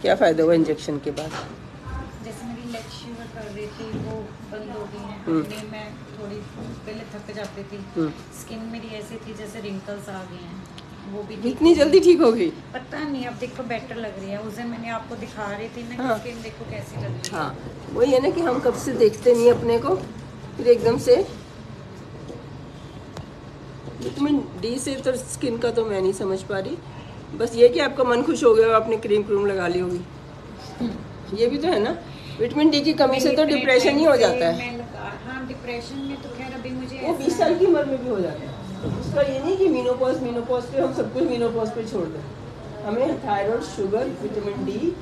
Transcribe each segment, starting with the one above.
क्या फ़ायदा हुआ इंजेक्शन के बाद? जैसे मेरी लेग शिवर कर रही थी वो बंद हो गई है। अपने मैं थोड़ी पहले थक जाती थी। स्किन मेरी ऐसी थी जैसे रिंकल्स आ गए हैं, वो भी ठीक इतनी हो जल्दी गई। ठीक हो गई? पता नहीं, अब देखो बेटर लग रही है। उस दिन मैंने आपको दिखा रही थी ना हाँ। कि स्किन देखो कैसी लग रही है। हाँ, वही है ना कि हम कब से देखते नहीं अपने को, फिर एकदम से। विटामिन डी से तो स्किन का तो मैं नहीं समझ पा रही, बस ये कि आपका मन खुश हो गया और आपने क्रीम क्रूम लगा ली होगी। ये भी तो है ना, विटामिन डी की कमी से तो डिप्रेशन ही हो जाता है। हाँ, डिप्रेशन में तो खैर अभी मुझे वो 20 साल की उम्र में भी हो जाता है। उसका ये नहीं कि मीनोपॉज पे हम सब कुछ मीनोपॉज पे छोड़ दें। हमें थायराइड, शुगर, विटामिन डी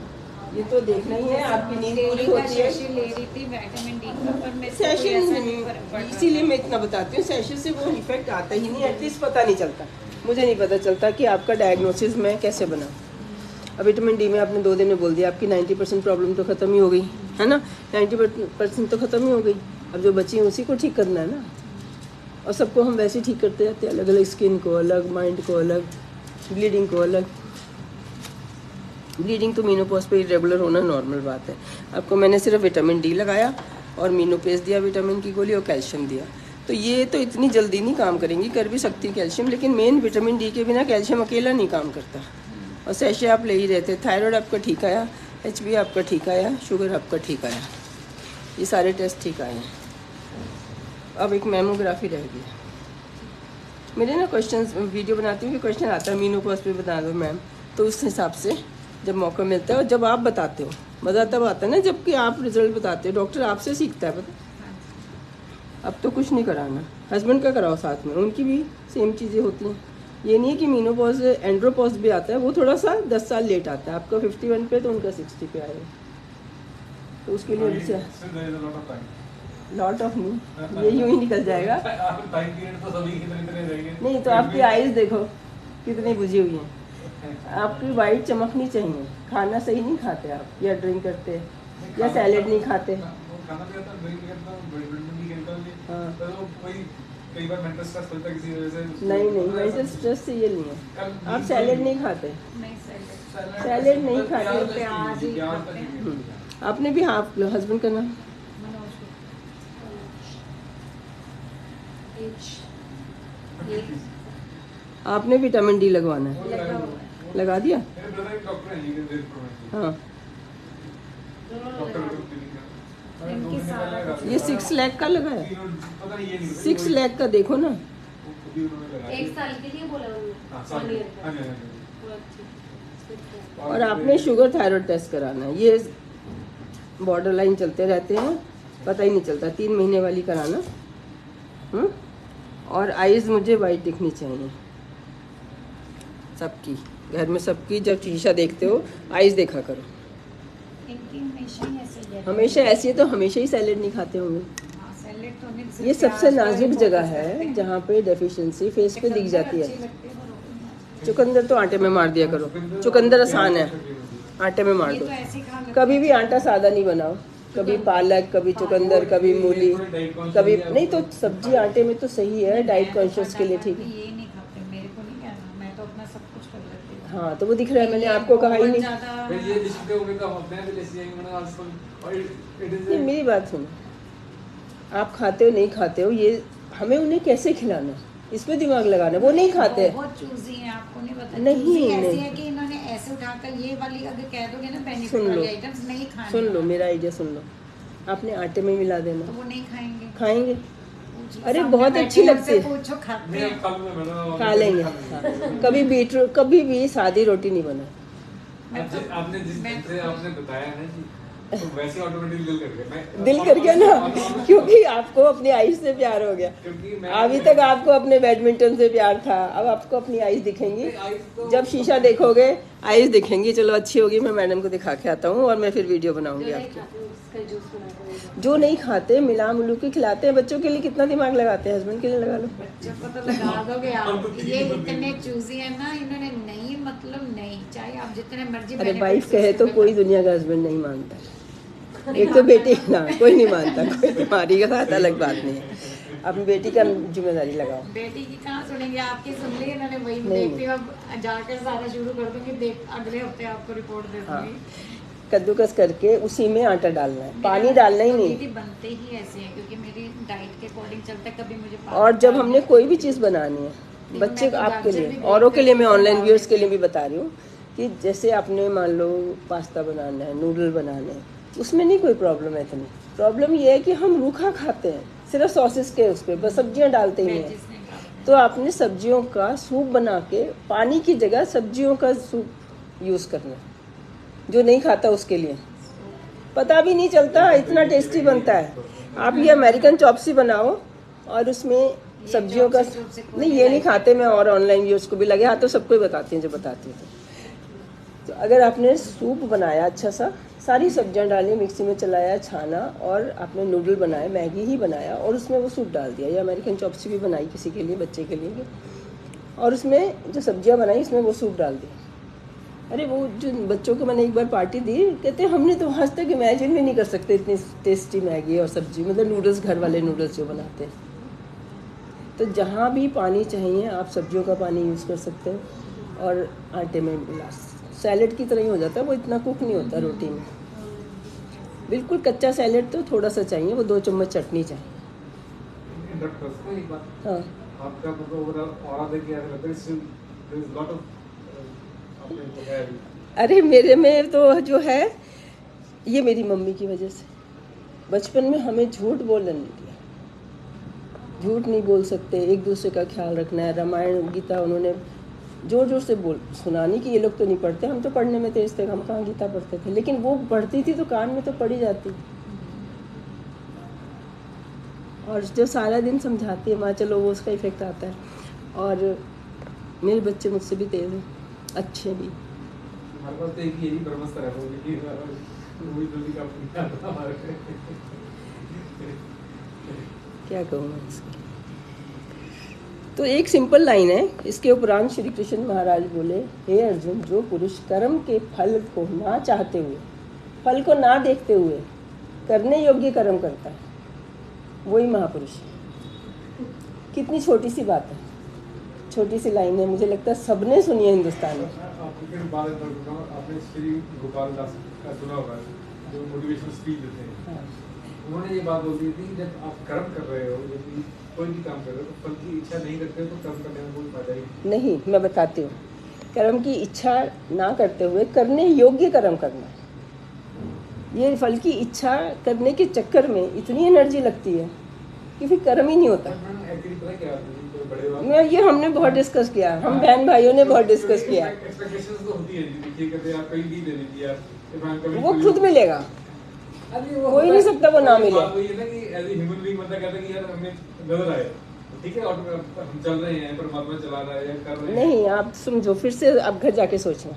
ये तो देखना ही है। आपकी नींद पूरी होती है। ले रही थी विटामिन डी का, पर मैं सेशन, इसीलिए मैं इतना बताती हूँ, सेशन से वो इफेक्ट आता ही नहीं, एटलीस्ट पता नहीं चलता। मुझे नहीं पता चलता कि आपका डायग्नोसिस मैं कैसे बना। अब विटामिन डी में आपने 2 दिन में बोल दिया आपकी 90% प्रॉब्लम तो ख़त्म ही हो गई है ना, 90% तो ख़त्म ही हो गई। अब जो बची है उसी को ठीक करना है ना, और सबको हम वैसे ठीक करते जाते हैं, अलग अलग, स्किन को अलग, माइंड को अलग, ब्लीडिंग को अलग। ब्लीडिंग तो मीनोपॉज पे इरेगुलर होना नॉर्मल बात है। आपको मैंने सिर्फ विटामिन डी लगाया और मीनोपेज दिया, विटामिन की गोली और कैल्शियम दिया, तो ये तो इतनी जल्दी नहीं काम करेंगी, कर भी सकती कैल्शियम, लेकिन मेन विटामिन डी के बिना कैल्शियम अकेला नहीं काम करता। और सैशे आप ले ही रहे थे। थायराइड आपका ठीक आया, HB आपका ठीक आया, शुगर आपका ठीक आया, ये सारे टेस्ट ठीक आए हैं। अब एक मेमोग्राफी रह गई। मेरे ना क्वेश्चंस वीडियो बनाती हूँ कि क्वेश्चन आता है मीनोपॉज पे बता दो मैम, तो उस हिसाब से जब मौका मिलता है और जब आप बताते हो, मज़ा तब आता है ना जबकि आप रिजल्ट बताते हो। डॉक्टर आपसे सीखता है, पता। अब तो कुछ नहीं कराना, हस्बैंड का कराओ साथ में, उनकी भी सेम चीज़ें होती हैं। ये नहीं है कि मीनोपॉज, एंड्रोपॉज भी आता है, वो थोड़ा सा 10 साल लेट आता है। आपका 51 पे तो उनका 60 पे आएगा, तो उसके लिए भी लॉट ऑफ नहीं, ये यूँ ही निकल जाएगा। नहीं तो आपकी आईज देखो कितनी बुझी हुई हैं, आपकी वाइट चमकनी चाहिए। खाना सही नहीं खाते आप, या ड्रिंक करते या सैलेड नहीं खाते। नहीं नहीं, मेंटल स्ट्रेस से ये नहीं है। आप सैलेड नहीं खाते, सैलेड नहीं खाते। आपने भी, हाँ, हस्बैंड का नाम आपने विटामिन डी लगवाना है, लगा दिया? हाँ, ये 6 लाख का लगा है, 6 लाख का देखो ना। 1 साल के लिए बोला और आपने शुगर थायराइड टेस्ट कराना है, ये बॉर्डर लाइन चलते रहते हैं, पता ही नहीं चलता। 3 महीने वाली कराना। और आईज मुझे वाइट दिखनी चाहिए सबकी, घर में सबकी। जब शीशा देखते हो आईज देखा करो। हमेशा ऐसी है तो हमेशा ही सैलेड नहीं खाते होंगे। ये सबसे नाजुक जगह है जहाँ पे डेफिशिएंसी फेस पे दिख जाती है। चुकंदर तो आटे में मार दिया करो, चुकंदर आसान है, आटे में मार दो। कभी भी आटा सादा नहीं बनाओ, कभी पालक, कभी चुकंदर, कभी मूली, कभी नहीं तो सब्जी आटे में तो सही है, डाइट कॉन्शियस के लिए ठीक है। हाँ, तो वो दिख रहा है, मैंने आपको कहा ही नहीं। नहीं, मेरी बात सुनो, आप खाते हो नहीं खाते हो, ये हमें उन्हें कैसे खिलाना, इस पे दिमाग लगाना। वो नहीं खाते, बहुत चूजी हैं, आपको नहीं पता। नहीं ऐसी है कि इन्होंने ऐसे उठाकर ये वाली अगर कह दोगे ना बेनिफिट वाली आइटम्स नहीं खाने, सुन लो मेरा आइडिया सुन लो। आपने आटे में मिला देना, तो वो नहीं खाएंगे। खाएंगे, अरे बहुत अच्छी लगती है, पूछो खाते हैं, खा लेंगे। हाँ। कभी बीटरूट, कभी भी सादी रोटी नहीं बना। आपने बताया ना जी, तो वैसे ऑटोमेटिक दिल कर गया ना, क्योंकि आपको अपनी आईज से प्यार हो गया। अभी तक आपको अपने बैडमिंटन से प्यार था, अब आपको अपनी आईज दिखेंगी। जब शीशा देखोगे आईज दिखेंगी। चलो अच्छी होगी, मैं मैडम को दिखा के आता हूँ और मैं फिर वीडियो बनाऊंगी आपकी। जो नहीं खाते मिला मिलू के खिलाते हैं। बच्चों के लिए कितना दिमाग लगाते हैं, हस्बैंड के लिए लगा लो। बच्चों को तो लगा दोगे आप, ये इतने चूजी है ना, इन्होंने नहीं, मतलब नहीं, चाहे आप जितने मर्जी। अरे वाइफ कहे तो कोई दुनिया का हस्बैंड नहीं मानता। एक तो बेटी ना, कोई नहीं मानता, कोई तुम्हारी के साथ अलग बात नहीं है। अपनी बेटी का जिम्मेदारी लगाओ। बेटी की कहाँ सुनेंगे, आपकी सुन ली इन्होंने, वही नहीं, देखती हूँ अब जाकर सारा शुरू कर दूंगी, देख अगले हफ्ते आपको रिपोर्ट दे हाँ, दूंगी। कद्दूकस करके उसी में आटा डालना है, पानी डालना ही नहीं। दीदी बनते ही ऐसे हैं क्योंकि मेरी डाइट के अकॉर्डिंग चलता है, कभी मुझे और जब हमने कोई भी चीज़ बनानी है बच्चे तो आपके गाजर लिए, भी औरों के लिए, मैं ग्रेट ऑनलाइन करके व्यूअर्स के डाल लिए भी बता रही हूँ कि जैसे आपने मान लो पास्ता बनाना है, नूडल बनाने हैं, उसमें नहीं कोई प्रॉब्लम है इतनी। प्रॉब्लम ये है कि हम रूखा खाते हैं, सिर्फ सॉसेस के उस पर बस सब्जियाँ डालते ही हैं। तो आपने सब्जियों का सूप बना के पानी की जगह सब्जियों का सूप यूज़ करना है, जो नहीं खाता उसके लिए। पता भी नहीं चलता, इतना टेस्टी बनता है। आप ये अमेरिकन चॉप्सी बनाओ और उसमें सब्जियों का, नहीं ये नहीं खाते मैं, और ऑनलाइन व्यूअर्स को भी लगे हाथ तो सबको ही बताती हैं जो बताती हैं। तो अगर आपने सूप बनाया अच्छा सा, सारी सब्जियां डाली, मिक्सी में चलाया, छाना, और आपने नूडल बनाए, मैगी ही बनाया और उसमें वो सूप डाल दिया, या अमेरिकन चॉप्सी भी बनाई किसी के लिए, बच्चे के लिए, और उसमें जो सब्जियां बनाई उसमें वो सूप डाल दिया। अरे वो जो बच्चों को मैंने एक बार पार्टी दी, कहते हमने तो आज तक इमेजिन भी नहीं कर सकते इतनी टेस्टी मैगी और सब्जी, मतलब नूडल्स, घर वाले नूडल्स जो बनाते हैं। तो जहाँ भी पानी चाहिए आप सब्जियों का पानी यूज़ कर सकते हो और आटे में मिला, सैलेड की तरह ही हो जाता है, वो इतना कुक नहीं होता रोटी में। बिल्कुल कच्चा सैलेड तो थोड़ा सा चाहिए, वो 2 चम्मच चटनी चाहिए। हाँ, आपका मतलब ओवरऑल ऑरा देख के ऐसा लगता है देयर इज लॉट ऑफ आपने बताया भी। अरे मेरे में तो जो है ये मेरी मम्मी की वजह से, बचपन में हमें झूठ बोलने नहीं दिया, झूठ नहीं बोल सकते, एक दूसरे का ख्याल रखना है। रामायण गीता उन्होंने जोर जोर से बोल सुनानी कि ये लोग तो नहीं पढ़ते, हम तो पढ़ने में तेज थे, हम कहाँ गीता पढ़ते थे, लेकिन वो पढ़ती थी तो कान में तो पढ़ी जाती। और जो सारा दिन समझाती है माँ, चलो वो उसका इफेक्ट आता है। और मेरे बच्चे मुझसे भी तेज हैं, अच्छे भी। हमारे पास तो एक ही यही ब्रह्मस्त्र है, वो भी वही जल्दी का नहीं आता हमारे। क्या कहूँ मैं इसकी। तो एक सिंपल लाइन है इसके उपरांत श्री कृष्ण महाराज बोले, हे अर्जुन, जो पुरुष कर्म के फल को ना चाहते हुए, फल को ना देखते हुए करने योग्य कर्म करता है, वही महापुरुष है। कितनी छोटी सी बात है, छोटी सी लाइन है, मुझे लगता है सबने सुनी है हिंदुस्तान में। आपने श्री गोपाल दास का सुना होगा, जो मोटिवेशनल स्पीच देते हैं। हाँ। उन्होंने ये बात बोल दी थी, जब आप कर्म कर रहे हो, जब भी कोई भी काम कर रहे हो, तो फल की इच्छा नहीं करते हो तो कर्म करने में कोई फायदा ही नहीं। मैं बताती हूँ, कर्म की इच्छा ना करते हुए करने योग्य कर्म करना। ये फल की इच्छा करने के चक्कर में इतनी एनर्जी लगती है कि फिर कर्म ही नहीं होता। एक्चुअली पता क्या है, बड़े बात मैं ये हमने बहुत डिस्कस किया, हम बहन भाइयों ने बहुत डिस्कस किया। एक्सपेक्टेशंस तो होती है जी, ठीक है, तो आप कहीं भी दे दीजिए यार, वो खुद मिलेगा, हो ही नहीं सकता वो ना मिले। बात वही है ना कि एज ए ह्यूमन बीइंग बंदा कहता है कि यार हमें नजर आए, ठीक है, और हम चल रहे हैं, परमात्मा चला रहा है, कर रहे हैं। नहीं, आप समझो, फिर से आप घर जाके सोचना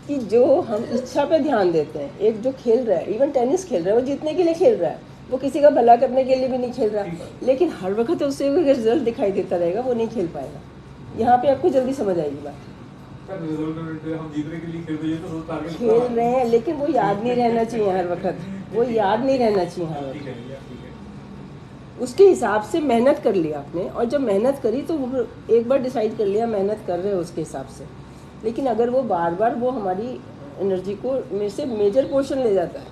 कि जो हम इच्छा पे ध्यान देते हैं, एक जो खेल रहा है, इवन टेनिस खेल रहा है, वो जीतने के लिए खेल रहा है, वो किसी का भला करने के लिए भी नहीं खेल रहा, लेकिन हर वक्त उसे अगर रिजल्ट दिखाई देता रहेगा वो नहीं खेल पाएगा। यहाँ पे आपको जल्दी समझ आएगी बात। हम जीतने के लिए खेल रहे हैं, तो टारगेट खेल रहे हैं, लेकिन वो याद नहीं रहना चाहिए हर वक्त, वो याद नहीं रहना चाहिए हर ठीक वक्त। है, ठीक है। उसके हिसाब से मेहनत कर लिया आपने, और जब मेहनत करी तो वो एक बार डिसाइड कर लिया मेहनत कर रहे हो उसके हिसाब से। लेकिन अगर वो बार बार वो हमारी एनर्जी को मेरे से मेजर पोर्शन ले जाता है।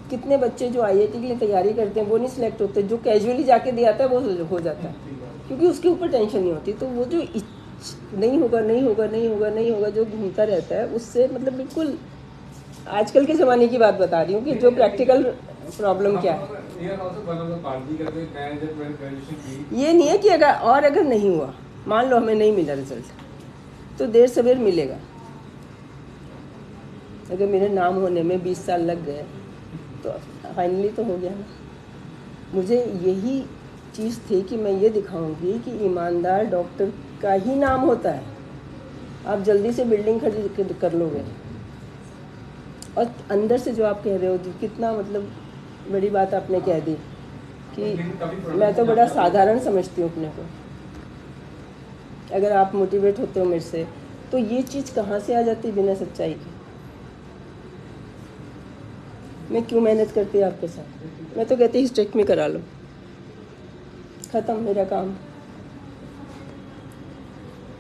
कितने बच्चे जो आईआईटी के लिए तैयारी करते हैं वो नहीं सिलेक्ट होते, जो कैजुअली जाके दिया था वो हो जाता है, क्योंकि उसके ऊपर टेंशन नहीं होती। तो वो जो नहीं होगा नहीं होगा नहीं होगा नहीं होगा जो घूमता रहता है, उससे मतलब बिल्कुल आजकल के ज़माने की बात बता रही हूँ कि जो प्रैक्टिकल प्रॉब्लम क्या है। ये नहीं है कि अगर नहीं हुआ, मान लो हमें नहीं मिला रिजल्ट, तो देर सवेर मिलेगा। अगर मेरे नाम होने में 20 साल लग गए तो फाइनली तो हो गया ना। मुझे यही चीज़ थी कि मैं ये दिखाऊंगी कि ईमानदार डॉक्टर का ही नाम होता है। आप जल्दी से बिल्डिंग खरीद कर लोगे, और अंदर से जो आप कह रहे हो कितना मतलब बड़ी बात आपने कह दी कि मैं तो बड़ा साधारण समझती हूँ अपने को। अगर आप मोटिवेट होते हो मेरे से, तो ये चीज़ कहाँ से आ जाती बिना सच्चाई के? मैं क्यों मेहनत करती आपके साथ? मैं तो कहती हिस्टेक्टमी करा लो, ख़त्म मेरा काम।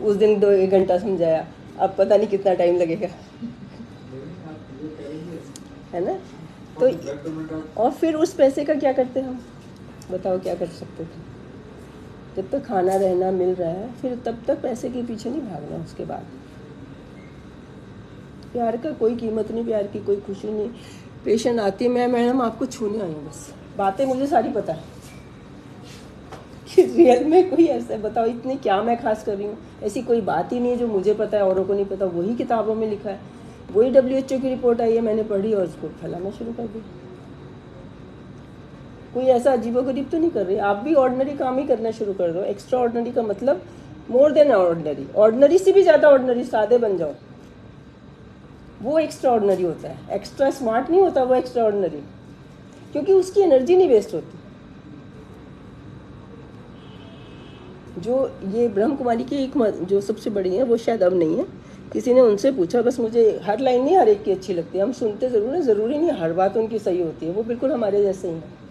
उस दिन 1 घंटा समझाया, अब पता नहीं कितना टाइम लगेगा, है ना। तो और फिर उस पैसे का क्या करते हम, बताओ क्या कर सकते थे। जब तक खाना रहना मिल रहा है फिर तब तक पैसे के पीछे नहीं भागना। उसके बाद प्यार का कोई कीमत नहीं, प्यार की कोई खुशी नहीं। पेशेंट आती है, मैं मैडम आपको छूने आई हूँ, बस बातें मुझे सारी पता है कि रियल में कोई ऐसा, बताओ इतनी क्या मैं खास कर रही हूँ। ऐसी कोई बात ही नहीं है जो मुझे पता है औरों को नहीं पता। वही किताबों में लिखा है, वही WHO की रिपोर्ट आई है, मैंने पढ़ी और उसको फैलाना शुरू कर दिया। कोई ऐसा अजीबोगरीब तो नहीं कर रही। आप भी ऑर्डिनरी काम ही करना शुरू कर दो। एक्स्ट्रा ऑर्डिनरी का मतलब मोर देन ऑर्डिनरी, ऑर्डिनरी से भी ज़्यादा ऑर्डिनरी, सादे बन जाओ, वो एक्स्ट्रा ऑर्डिनरी होता है। एक्स्ट्रा स्मार्ट नहीं होता वो एक्स्ट्रा ऑर्डिनरी, क्योंकि उसकी एनर्जी नहीं वेस्ट होती। जो ये ब्रह्म कुमारी की एक जो सबसे बड़ी है, वो शायद अब नहीं है, किसी ने उनसे पूछा, बस मुझे हर लाइन नहीं हर एक की अच्छी लगती है, हम सुनते ज़रूर है, ज़रूरी नहीं हर बात उनकी सही होती है, वो बिल्कुल हमारे जैसे ही है।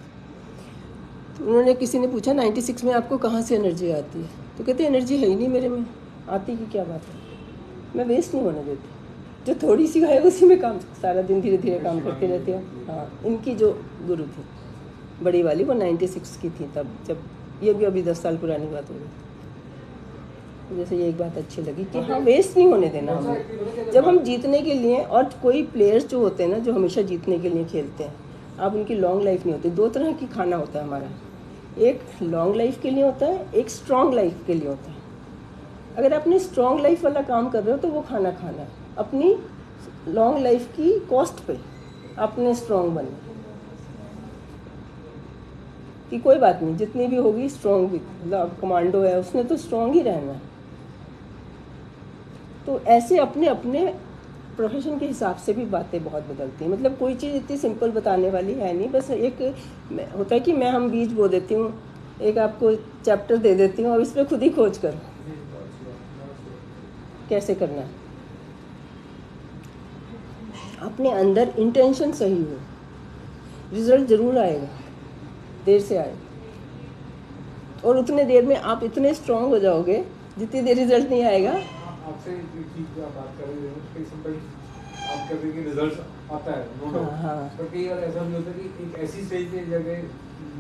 तो उन्होंने, किसी ने पूछा 96 में आपको कहाँ से एनर्जी आती है, तो कहते एनर्जी है ही नहीं मेरे में, आती की क्या बात है, मैं वेस्ट नहीं होने देती, जो थोड़ी सी है उसी में काम, सारा दिन धीरे धीरे काम करती रहती है। हाँ, इनकी जो गुरु थी बड़ी वाली, वो 96 की थी तब, जब ये भी अभी 10 साल पुरानी बात हो गई। जैसे ये एक बात अच्छी लगी कि हाँ, वेस्ट नहीं होने देना हमें। जब हम जीतने के लिए, और कोई प्लेयर्स जो होते हैं ना, जो हमेशा जीतने के लिए खेलते हैं, अब उनकी लॉन्ग लाइफ नहीं होती। 2 तरह की खाना होता है हमारा, एक लॉन्ग लाइफ के लिए होता है, एक स्ट्रॉन्ग लाइफ के लिए होता है। अगर अपनी स्ट्रॉन्ग लाइफ वाला काम कर रहे हो तो वो खाना खाना है, अपनी लॉन्ग लाइफ की कॉस्ट पे अपने स्ट्रॉन्ग बने कि कोई बात नहीं, जितनी भी होगी स्ट्रॉन्ग भी, मतलब अब कमांडो है उसने तो स्ट्रॉन्ग ही रहना है। तो ऐसे अपने अपने प्रोफेशन के हिसाब से भी बातें बहुत बदलती हैं। मतलब कोई चीज़ इतनी सिंपल बताने वाली है नहीं, बस एक होता है कि हम बीज बो देती हूँ, एक आपको चैप्टर दे देती हूँ, अब इस पर खुद ही खोज करो कैसे करना है। अपने अंदर इंटेंशन सही हो, रिजल्ट ज़रूर आएगा, देर से आएगा, और उतने देर में आप इतने स्ट्रांग हो जाओगे जितनी देर रिजल्ट नहीं आएगा। आपसे एक चीज बात कर रहे हैं, कई सिंपल आप कर रहे हैं कि रिजल्ट आता है, नो डाउट, हाँ। पर कई बार ऐसा भी होता है कि एक ऐसी स्टेज पे जगह,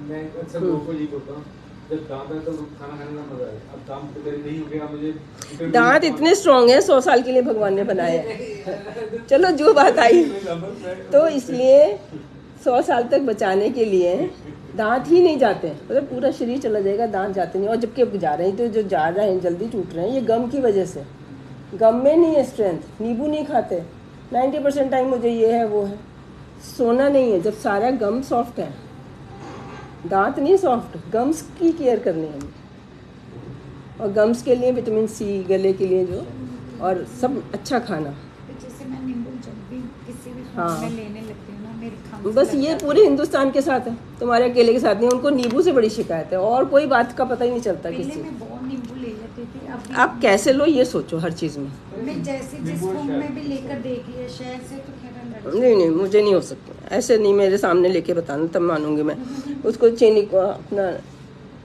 मैं अक्सर लोगों को ये बोलता हूँ, जब दांत है तो खाना खाने का मजा है। अब दांत तो नहीं हो गया, मुझे दांत इतने स्ट्रांग हैं, 100 साल के लिए भगवान ने बनाए हैं। चलो जो बात आई, तो इसलिए 100 साल तक बचाने के लिए दांत ही नहीं जाते हैं, मतलब पूरा शरीर चला जाएगा, दांत जाते नहीं। और जबकि अब जा रहे हैं, तो जो जा रहे हैं जल्दी टूट रहे हैं, ये गम की वजह से। गम में नहीं है स्ट्रेंथ, नींबू नहीं खाते 90% टाइम, मुझे ये है वो है, सोना नहीं है। जब सारा गम सॉफ्ट है, दांत नहीं सॉफ्ट, गम्स की केयर करनी है। और गम्स के लिए विटामिन सी, गले के लिए जो, और सब अच्छा खाना। जैसे मैं नींबू जब भी किसी भी फूड हाँ। में लेने लगती हूँ ना, मेरी खांसी बस ये पूरे हिंदुस्तान के साथ है, तुम्हारे अकेले के साथ नहीं। उनको नींबू से बड़ी शिकायत है, और कोई बात का पता ही नहीं चलता पहले किसी। मैं बहुत नींबू ले लेती थी, अब आप कैसे लो ये सोचो हर चीज़ में। मैं जैसे जिस फूड में भी लेकर देखी है, शहर से तो खैर अलग। नहीं, मुझे नहीं हो सकता ऐसे, नहीं मेरे सामने लेके बताना तब मानूंगी मैं। उसको चीनी को अपना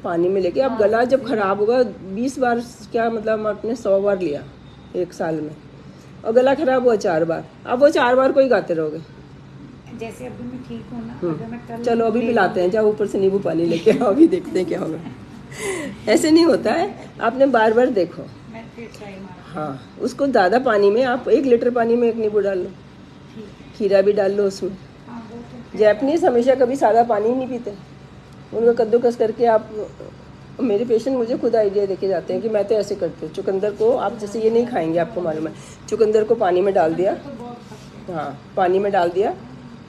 पानी में लेके, अब गला जब खराब होगा 20 बार, क्या मतलब आपने 100 बार लिया 1 साल में, और गला खराब हुआ 4 बार, अब वो 4 बार कोई गाते रहोगे। जैसे अभी मैं ठीक हूँ ना, अगर मैं कल चलो अभी पिलाते हैं, जाओ ऊपर से नींबू पानी लेके आओ, अभी देखते हैं क्या होगा। ऐसे नहीं होता है, आपने बार बार देखो। मैं फिर ट्राई मारा। हाँ, उसको ज़्यादा पानी में, आप 1 लीटर पानी में 1 नींबू डाल लो, खीरा भी डाल लो उसमें। हाँ, वो तो जैपनीज हमेशा कभी सादा पानी ही नहीं पीते, उनको कद्दूकस करके आप, मेरे पेशेंट मुझे खुद आइडिया देके जाते हैं कि मैं तो ऐसे करती हूँ। चुकंदर को आप जैसे ये नहीं खाएंगे, आपको मालूम है, चुकंदर को पानी में डाल दिया, तो बहुत खाते हैं। हाँ पानी में डाल दिया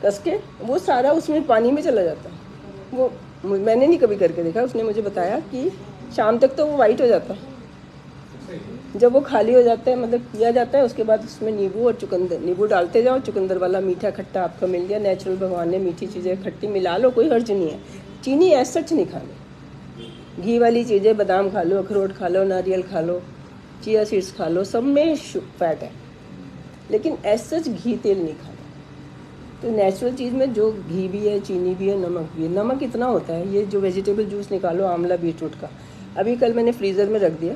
कस के, वो सारा उसमें पानी में चला जाता है। वो मैंने नहीं कभी करके देखा, उसने मुझे बताया कि शाम तक तो वो वाइट हो जाता है। जब वो खाली हो जाता है, मतलब किया जाता है, उसके बाद उसमें नींबू और चुकंदर, नींबू डालते जाओ, चुकंदर वाला मीठा खट्टा आपको मिल गया। नेचुरल भगवान ने मीठी चीज़ें खट्टी मिला लो, कोई हर्ज नहीं है। चीनी ऐसा सच नहीं खानी, घी वाली चीज़ें, बादाम खा लो, अखरोट खा लो, नारियल खा लो, चिया सीड्स खा लो, सब में फैट है, लेकिन ऐसा सच घी तेल नहीं खाना। तो नेचुरल चीज़ में जो घी भी है, चीनी भी है, नमक भी है। नमक कितना होता है, ये जो वेजिटेबल जूस निकालो आंवला बीटरूट का, अभी कल मैंने फ्रीज़र में रख दिया,